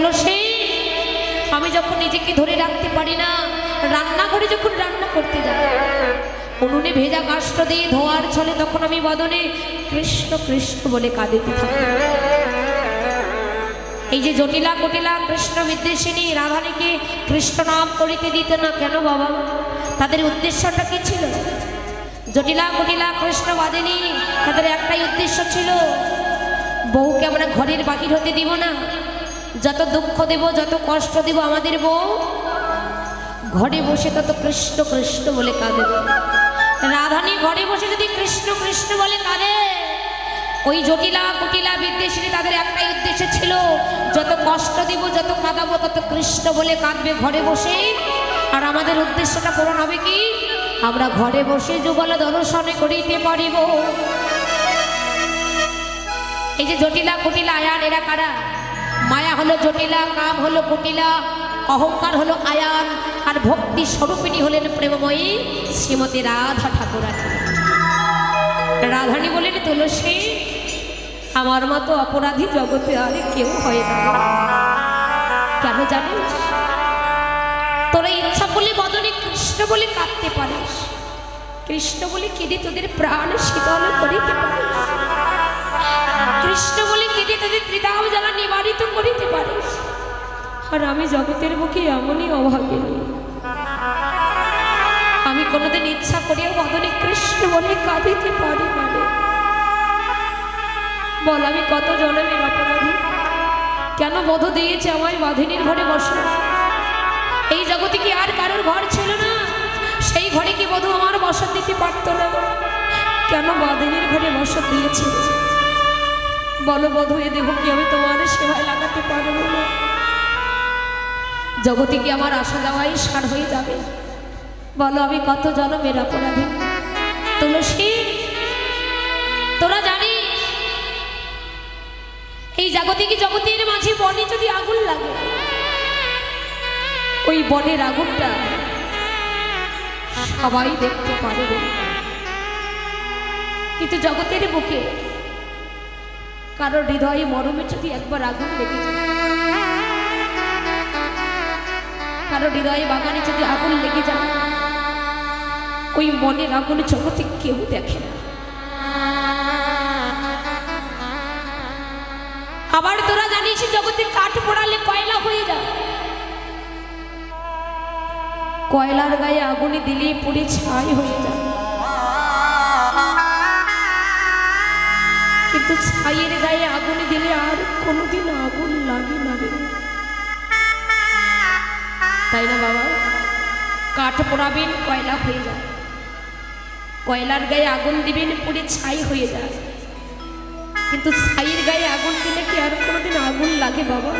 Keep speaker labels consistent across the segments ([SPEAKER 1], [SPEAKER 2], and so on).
[SPEAKER 1] তুলসী আমি যখন নিজেকে ধরে রাখতে পারি না, রান্নাঘরে যখন রান্না করতে যাই, উনুনে ভেজা কাষ্ঠ দিয়ে ধোয়ার ছলে তখন আমি বদনে কৃষ্ণ কৃষ্ণ বলে কাঁদিতে থাকি। এই যে জটিলা কুটিলা কৃষ্ণ বিদ্বেষিনী রাধানীকে কৃষ্ণ নাম করিতে দিতে না কেন বাবা? তাদের উদ্দেশ্যটা কি ছিল? জটিলা কুটিলা কৃষ্ণ বাদিনী তাদের একটাই উদ্দেশ্য ছিল, বউকে আমরা ঘরের বাহির হতে দিব না, যত দুঃখ দেব যত কষ্ট দেব আমাদের বউ ঘরে বসে তত কৃষ্ণ কৃষ্ণ বলে কাঁদবে। রাধানী ঘরে বসে যদি কৃষ্ণ কৃষ্ণ বলে কাঁদে, ওই জটিলা কুটিলা বিদ্বেষিনী তাদের একটাই উদ্দেশ্য ছিল, যত কষ্ট দিব যত কাঁদাবো তত কৃষ্ণ বলে কাঁদবে ঘরে বসে। আর আমাদের উদ্দেশ্যটা পূরণ হবে কি? আমরা ঘরে বসে যুগল দর্শনে করিতে পারিব। এই যে জটিলা কুটিলা আয়ান, এরা কারা? মায়া হলো জটিলা, কাম হলো কুটিলা, অহংকার হলো আয়ান, আর ভক্তি স্বরূপিণী হলেন প্রেমময়ী শ্রীমতী রাধা ঠাকুরানী। রাধানী বলেন তুলসী আমার মতো অপরাধী জগতে আর কেউ হয় না। কেন জানিস? তোরা ইচ্ছা বলে বদনে কৃষ্ণ বলে কাঁদতে পারিস, কৃষ্ণ বলে কেঁদে তোদের প্রাণ শীতল করিতে পারিস, কৃষ্ণ বলে কেঁদে তোদের হৃদয় জ্বালা নিবারিত করিতে পারিস। আর আমি জগতের বুকে এমনই অভাগিনী, আমি কোনোদিন ইচ্ছা করিয়া বদনে কৃষ্ণ বলে কাঁদিতে পারি না। বল আমি কত জনমের অপরাধী? কেন বধ দিয়েছে আমায় বাঁধিনীর ঘরে বসে? এই জগতে কি আর কারোর ঘর ছিল না? সেই ঘরে কি বধূ আমার বসত দিতে পারত না? কেন বাঁধিনীর ঘরে বসত দিয়েছে? বলো বধূ, এ দেহ কি আমি তোমার সেবায় লাগাতে পারবো না? জগতে কি আমার আসা যাওয়াই সার হয়ে যাবে? বলো আমি কত জনমের অপরাধী। তুলসী তোরা জানিস এই জাগতিক জগতের মাঝে বনে যদি আগুন লাগে, ওই বনের আগুনটা সবাই দেখতে পারবে, কিন্তু জগতের বুকে কারো হৃদয়ে মরমে যদি একবার আগুন লেগে যায়, কারো হৃদয়ে বাগানে যদি আগুন লেগে যায়, ওই মনের আগুন জগতে কেউ দেখে না। আবার তোরা জানিস জগতে কাঠ পোড়ালে কয়লা হয়ে যায়, কয়লার গায়ে আগুনে দিলে পুড়ে ছাই হয়ে যায়, কিন্তু ছাইয়ের গায়ে আগুনে দিলে আর কোনোদিন আগুন লাগে না রে। তাই না বাবা? কাঠ পোড়াবেন কয়লা হয়ে যায়, কয়লার গায়ে আগুন দিবেন পুড়ে ছাই হয়ে যায়, কিন্তু ছাইয়ের গায়ে আগুন দিলে কি আর কোনোদিন আগুন লাগে বাবা?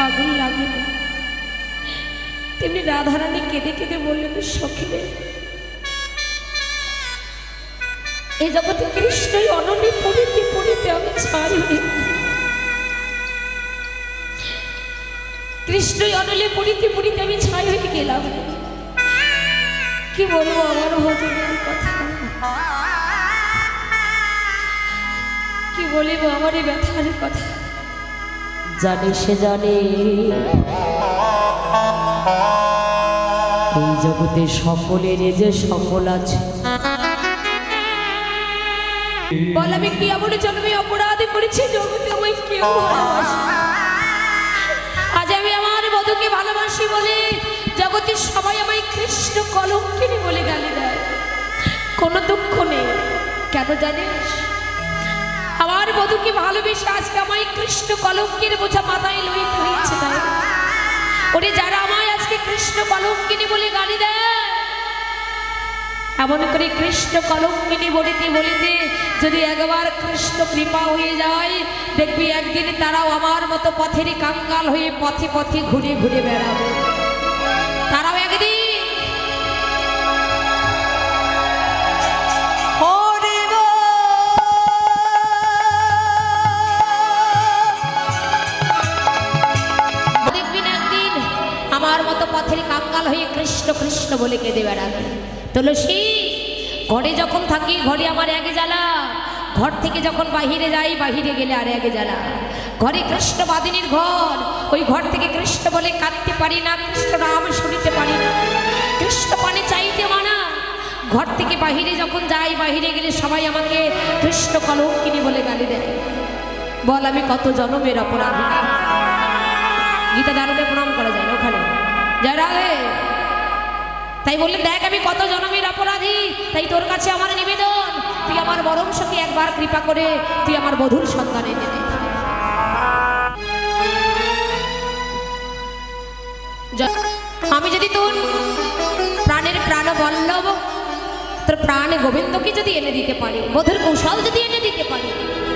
[SPEAKER 1] আগুন লাগে না। তেমনি রাধারানী কেঁদে কেঁদে বললেন সখিরে, এই জগতে কৃষ্ণই অনলি পড়িতে পড়িতে আমি ছাই হয়ে, কৃষ্ণই অনলি পড়িতে পড়িতে আমি ছাই হয়ে গেলাম। কি বলবো আমার ভজনের কথা, কি বলিব আমার এই ব্যথার কথা। জানে সে জানে এই জগতে সকলের যে সকল আছে। বল আমি কি এমন জন্মে অপরাধ করেছি জগতে আমায় কেউ ভালোবাসে? আজ আমি আমার বধূকে ভালোবাসি বলে জগতের সবাই আমায় কৃষ্ণ কলঙ্কিনী বলে গালি দেয়, কোনো দুঃখ নেই। কেন জানিস? আমার বধূকে ভালোবেসে আজকে আমায় কৃষ্ণ কলঙ্কের বোঝা মাথায় লইতে হয়েছে। তাই ওরে যারা আমায় আজকে কৃষ্ণ কলঙ্কিনী বলে গালি দেয়, এমন করে কৃষ্ণ কলঙ্কিনী বলিতে বলিতে যদি একবার কৃষ্ণ কৃপা হয়ে যায়, দেখবি একদিন তারাও আমার মতো পথেরই কাঙ্গাল হয়ে পথে পথে ঘুরে ঘুরে বেড়াবে। তারাও একদিন আমার মতো পথের কাঙ্গাল হয়ে কৃষ্ণ কৃষ্ণ বলে কেঁদে বেড়াবে। তুলসী ঘরে যখন থাকি ঘরে আমার এক জ্বালা, ঘর থেকে যখন বাহিরে যাই, বাহিরে গেলে আর এক জ্বালা। ঘরে কৃষ্ণ বাদিনীর ঘর, ওই ঘর থেকে কৃষ্ণ বলে কাঁদতে পারি না, কৃষ্ণ নাম শুনিতে পারি না, কৃষ্ণ পানে চাইতে মানা। ঘর থেকে বাহিরে যখন যাই, বাহিরে গেলে সবাই আমাকে কৃষ্ণ কলঙ্কিনী বলে গালি দেয়। বল আমি কত জনমের অপরাধী। গীতা দারুণে প্রণাম করা যায় না ওখানে, জয় রাধে। তাই বললেন দেখ আমি কত জনমের অপরাধী, তাই তোর কাছে আমার নিবেদন, তুই আমার বরং সখী একবার কৃপা করে তুই আমার বধূর সন্তান এনে দে। আমি যদি তোর প্রাণের প্রাণ বল্লভ, তোর প্রাণ গোবিন্দকে যদি এনে দিতে পারি, বধূর কৌশল যদি এনে দিতে পারি,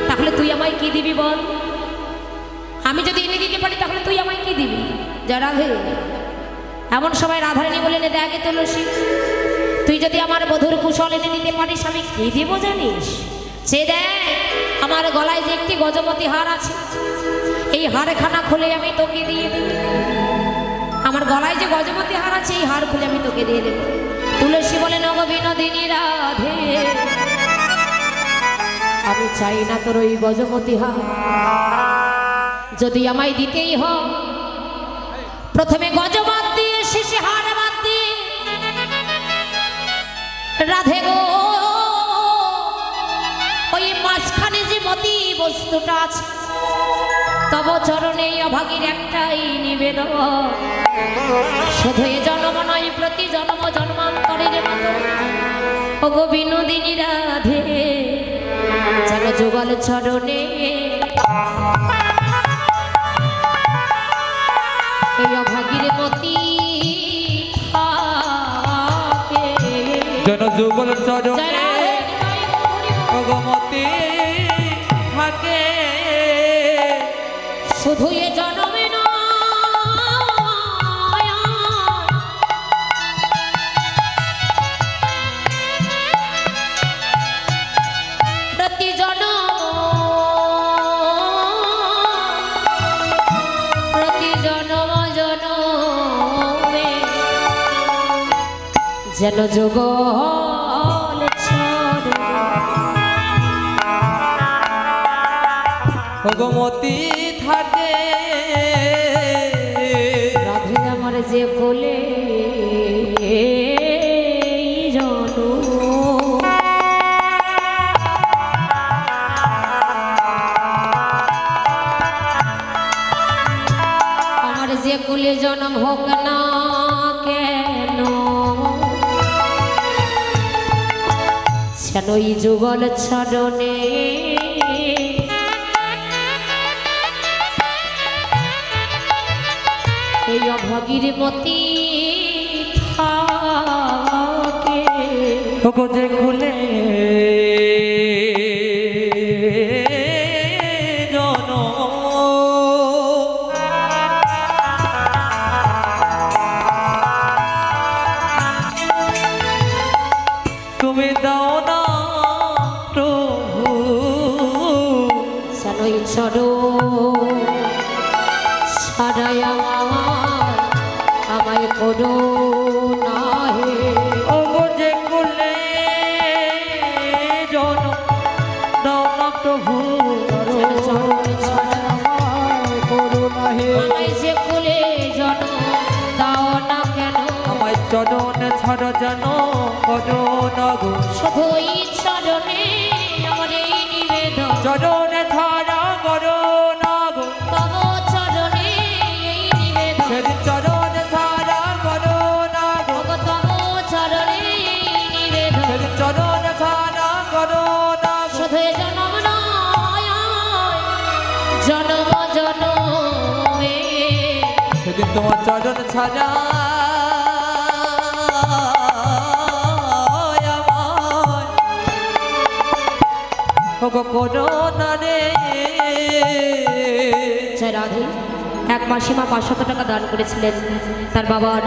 [SPEAKER 1] তাহলে তুই আমায় কি দিবি বল? আমি যদি এনে দিতে পারি তাহলে তুই আমায় কি দিবি? জয় রাধে। এমন সময় রাধারানী বলেন দেখে তুলসী, তুই যদি আমার বধূর কুশল এনে দিতে পারিস আমি কি দিব জানিস? সে দেখ আমার গলায় যে একটি গজমতি হার আছে, এই হারখানা খুলে আমি তোকে দিয়ে দেব। আমার গলায় যে গজমতি হার আছে এই হার খুলে আমি তোকে দিয়ে দেব। তুলসী বলেন ওগো বিনোদিনী রাধে, আমি চাই না তোর ওই গজমতি হার, যদি আমায় দিতেই হয় প্রথমে গজবাদ দিয়ে শেষে হার বাদ দিয়ে রাধে গো ওই মাঝখানে যে মতি বস্তুটা আছে, তব চরণে অভাগীর একটাই নিবেদন, শুধু এ জন্ম নয় প্রতি জন্ম জন্মান্তরের মতো ওগো বিনোদিনী রাধে যেন যুগল চরণে এই অভাগীর মতি থাকে,
[SPEAKER 2] যেন যুগল চরণে ওগো মতি থাকে,
[SPEAKER 1] শুধু এ জন্মে নয় প্রতি জন্ম জন্মে যেন যুগল
[SPEAKER 2] ওগো মতি থাকে,
[SPEAKER 1] রাধে আমার যে কোলে জনু, আমার যে কোলে জন্ম হোক না কেন, যেন এই যুগল চরণে এই অভাগীর মতি থাকে,
[SPEAKER 2] ওগো যে খুলে জন তুমি দাও না প্রভু
[SPEAKER 1] সানই ছড়ো সারাই আমায় করো না হে,
[SPEAKER 2] ওগো যে খুলে জন দাও না প্রভু
[SPEAKER 1] আমায় যে কোলে জন দাও না কেন,
[SPEAKER 2] আমায় চরণ ছাড়া যেন করো না গো,
[SPEAKER 1] শুধু এই চরণে আমার এই নিবেদন,
[SPEAKER 2] চরণে ছাড়া করো না গো,
[SPEAKER 1] তব চরণে এই নিবেদন,
[SPEAKER 2] সেদিন চরণে ছাড়া করো না গো,
[SPEAKER 1] তব চরণে এই নিবেদন,
[SPEAKER 2] সেদিন চরণে ছাড়া করো না গো,
[SPEAKER 1] শুধু এ জনম নয় জনম জনমে
[SPEAKER 2] সেদিন তোমার চরণ ছাড়া করো না রে।
[SPEAKER 1] জয় রাধে। এক মাসিমা 500 টাকা দান করেছিলেন তার বাবার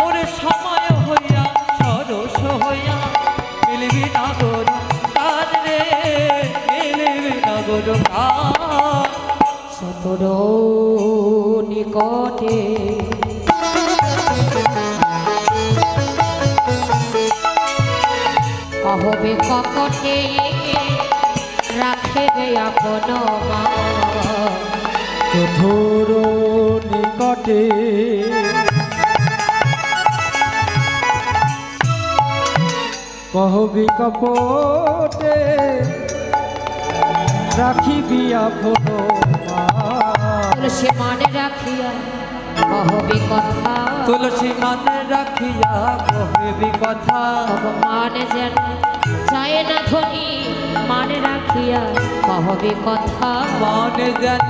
[SPEAKER 2] ওরে সময় হইয়া সরস হইয়া মিলবি না গরু কাজ রে, মিলবি না গরু কাজ,
[SPEAKER 1] সতর নিকটে কহবে কপটে রাখে গে আপন মা
[SPEAKER 2] চতুর নিকটে কহবি কপটে রাখিবি আপন মা
[SPEAKER 1] তুলসী মানে রাখিয়া কহবে কথা
[SPEAKER 2] তুলসী মানে রাখিয়া কহবি কথা
[SPEAKER 1] মানে যেন যায় না ধ্বনি মানে রাখিয়া কহবে কথা
[SPEAKER 2] মানে যেন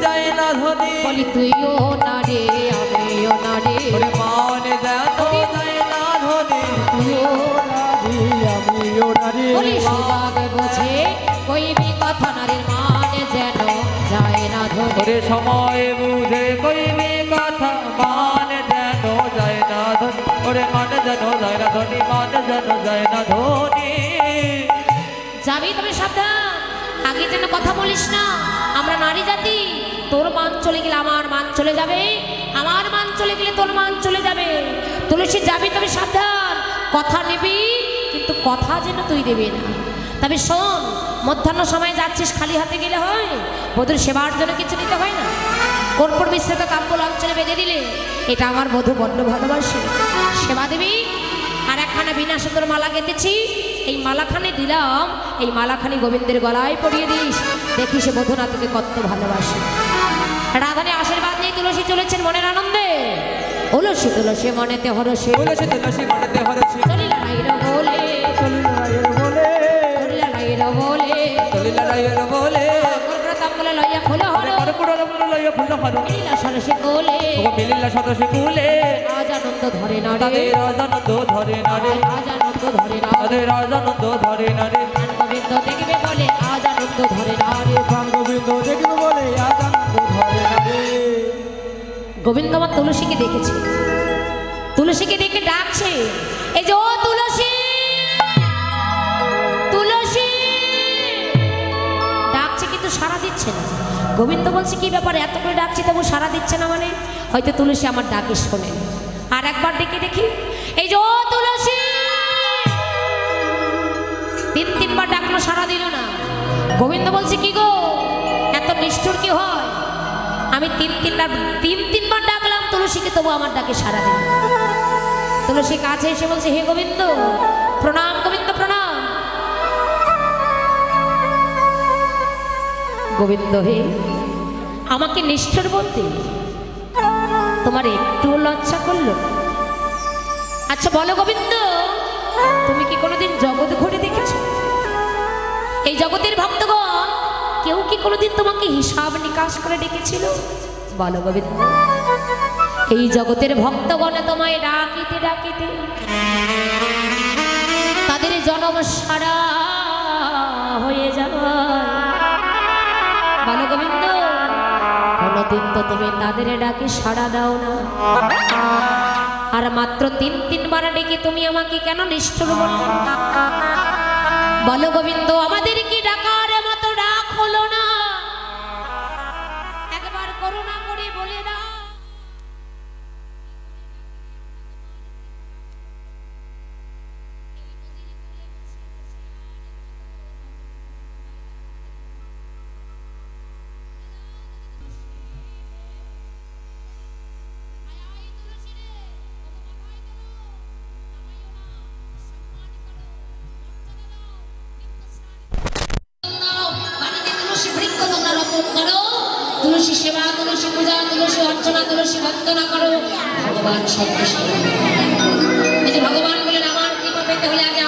[SPEAKER 2] যায় না ধ্বনি
[SPEAKER 1] বলি তুইও না রে আমিও না রে
[SPEAKER 2] ওরে মানে যেন যায় না ধ্বনি
[SPEAKER 1] তুইও
[SPEAKER 2] আমিও নারী
[SPEAKER 1] বলি সুজাবে বোঝে কইবি কথা নারীর মানে যেন যায় না ধ্বনি
[SPEAKER 2] ওরে সময় বুঝে কইবি কথা মানে যেন যায় না ধ্বনি ওরে মানে যেন যায় না ধ্বনি মানে যেন যায় না ধ্বনি
[SPEAKER 1] যাবি তবে সাবধান আগে যেন কথা বলিস না আমরা নারী জাতি তোর মান চলে গেলে আমার মান চলে যাবে আমার মান চলে গেলে তোর মান চলে যাবে তুলসী যাবি তবে সাবধান কথা নিবি কিন্তু কথা যেন তুই দেবে না তবে শোন মধ্যাহ্ন সময় যাচ্ছিস খালি হাতে গেলে হয় বধুর সেবার জন্য কিছু দিতে হয় না কর্পূর মিশ্রিত কাব্য অঞ্চলে বেঁধে দিলে এটা আমার বধূ বড্ড ভালোবাসে সেবা দেবী আর একখানা বিনা সুন্দর মালা গেঁথেছি এই মালাখানি দিলাম এই মালাখানি গোবিন্দের গলায় পরিয়ে দিস দেখি সে বধূনা তোকে কত ভালোবাসে রাধানে আশীর্বাদ নিয়ে তুলসী চলেছেন মনের আনন্দে তুলসী তুলসী মনেতে হরসে
[SPEAKER 2] তুলসী তুলসী মনেতে হরসে
[SPEAKER 1] চলিলা নাইরা বলে
[SPEAKER 2] চলিলা রায়ের বলে
[SPEAKER 1] চলিলা নাইরা বলে
[SPEAKER 2] চলিলা রায়ের বলে
[SPEAKER 1] কর্পূরতাম বলে লইয়া ফুল হর
[SPEAKER 2] কর্পূরতাম্বুল লইয়া ফুল হর
[SPEAKER 1] মিলিলা সরসে কোলে
[SPEAKER 2] মিলিলা সদস্য কুলে
[SPEAKER 1] আজ আনন্দ ধরে না রে
[SPEAKER 2] তাদের রাজানন্দ ধরে না রে
[SPEAKER 1] আজ আনন্দ ধরে না
[SPEAKER 2] তাদের রাজানন্দ ধরে না রে
[SPEAKER 1] গোবিন্দ দেখবে বলে আজ আনন্দ ধরে না রে
[SPEAKER 2] প্রাণ গোবিন্দ দেখবে বলে আজানন্দ ধরে না রে
[SPEAKER 1] গোবিন্দ আমার তুলসীকে দেখেছে তুলসীকে দেখে ডাকছে এই যে ও তুলসী তুলসী ডাকছে কিন্তু সাড়া দিচ্ছে না গোবিন্দ বলছে কি ব্যাপার এত করে ডাকছি তবু সাড়া দিচ্ছে না মানে হয়তো তুলসী আমার ডাকে শোনে আর একবার ডেকে দেখি এই যে ও তুলসী তিনবার ডাকলো সাড়া দিল না গোবিন্দ বলছে কি গো এত নিষ্ঠুর কি হয় আমি তিনবার ডাকলাম তুলসীকে তবু আমার ডাকে সাড়া দিল তুলসী কাছে এসে বলছে হে গোবিন্দ প্রণাম গোবিন্দ প্রণাম গোবিন্দ হে আমাকে নিষ্ঠুর বলতে তোমার একটু লজ্জা করলো আচ্ছা বলো গোবিন্দ তুমি কি কোনোদিন জগৎ ঘুরে দেখেছো এই জগতের ভক্তগণ কেউ কি কোনোদিন তোমাকে হিসাব নিকাশ করে ডেকেছিল বলো গোবিন্দ এই জগতের ভক্তগণ তোমায় ডাকিতে ডাকিতে তাদের জনম সারা হয়ে যায় বলো গোবিন্দ কোনোদিন তো তুমি তাদের ডাকে সাড়া দাও না আর মাত্র তিনবার ডেকে তুমি আমাকে কেন নিষ্ঠুর বললে বলো গোবিন্দ আমাদের কি ডাকার মতো ডাক হলো না একবার করুণা করে বলে দাও तुलसी सेवा तुलसी पूजा तुलसी अर्चना तुलसी वंदना करो भगवान सब भगवान बोले कृपा पेते हले आगे